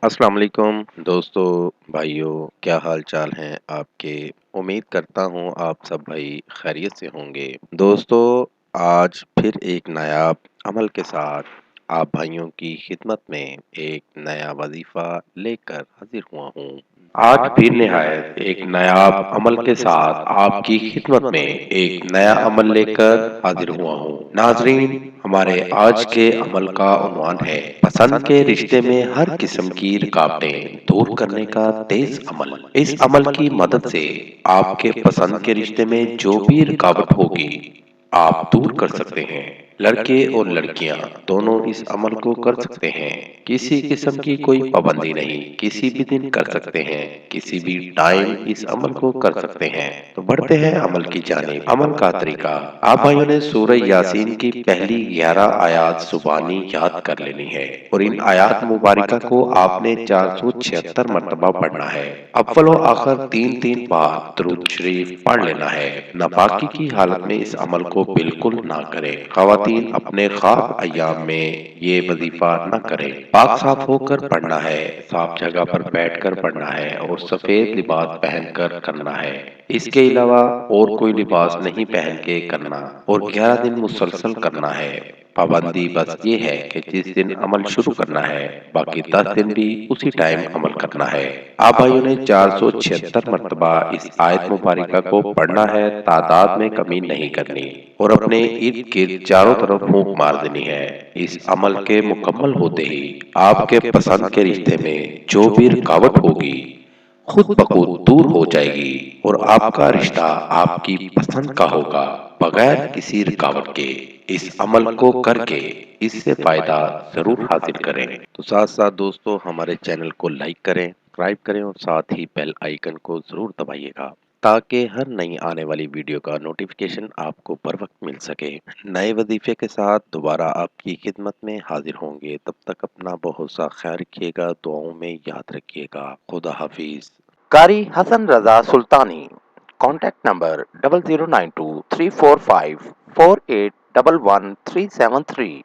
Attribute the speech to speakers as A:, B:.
A: अस्सलाम वालेकुम दोस्तों, भाइयों, क्या हाल चाल हैं आपके। उम्मीद करता हूँ आप सब भाई खैरियत से होंगे। दोस्तों, आज फिर एक नायाब अमल के साथ आप भाइयों की खिदमत में एक नया वजीफा लेकर हाजिर हुआ हूँ। आज फिर निहायत एक नायाब अमल के साथ आपकी खिदमत में एक नया अमल लेकर हाजिर हुआ हूँ। नाजरीन, हमारे आज के अमल का उन्वान है पसंद के रिश्ते में हर किस्म की रुकावटें दूर करने का तेज अमल। इस अमल की मदद से आपके पसंद के रिश्ते में जो भी रुकावट होगी आप दूर कर सकते हैं। लड़के और लड़कियां दोनों इस अमल को कर सकते हैं। किसी किस्म की कोई पाबंदी नहीं, किसी भी दिन कर सकते हैं, किसी भी टाइम इस अमल को कर सकते हैं। तो बढ़ते हैं अमल की जानिब। अमल का तरीका, आप भाइयों ने सूरह यासीन की पहली 11 आयात जुबानी याद कर लेनी है और इन आयात मुबारका को आपने 476 मरतबा पढ़ना है। अव्वल व आखिर 3-3 बार दुरूद शरीफ पढ़ लेना है। नापाकी की हालत में इस अमल को बिल्कुल ना करें। खवातीन अपने खास अय्याम में ये वजीफा न करें। पाक साफ होकर पढ़ना है, साफ जगह पर बैठकर पढ़ना है और सफेद लिबास पहनकर करना है। इसके अलावा और कोई लिबास नहीं पहन के करना और 11 दिन मुसलसल करना है। पाबंदी बस ये है कि जिस दिन अमल शुरू करना है बाकी 10 दिन भी उसी टाइम अमल करना है। आप भाइयों ने 476 मरतबा इस आयत मुबारका को पढ़ना है, तादाद में कमी नहीं करनी और अपने इर्द गिर्द चारों तरफ फूंक मार देनी है। इस अमल के मुकम्मल होते ही आपके पसंद के रिश्ते में जो भी रुकावट होगी खुद ब खुद दूर हो जाएगी और आपका रिश्ता आपकी पसंद का होगा बगैर किसी रुकावट के। इस अमल को करके इससे फायदा जरूर हासिल करें। तो साथ साथ दोस्तों हमारे चैनल को लाइक करें, सब्सक्राइब करें और साथ ही बेल आइकन को जरूर दबाइएगा ताकि हर नई आने वाली वीडियो का नोटिफिकेशन आपको बर वक्त मिल सके। नए वजीफे के साथ दोबारा आपकी खिदमत में हाजिर होंगे। तब तक अपना बहुत सा ख्याल रखिएगा, दुआओं में याद रखिएगा। खुदा हाफिज। कारी हसन रजा सुल्तानी, कॉन्टैक्ट नंबर 0092 345 4811 373।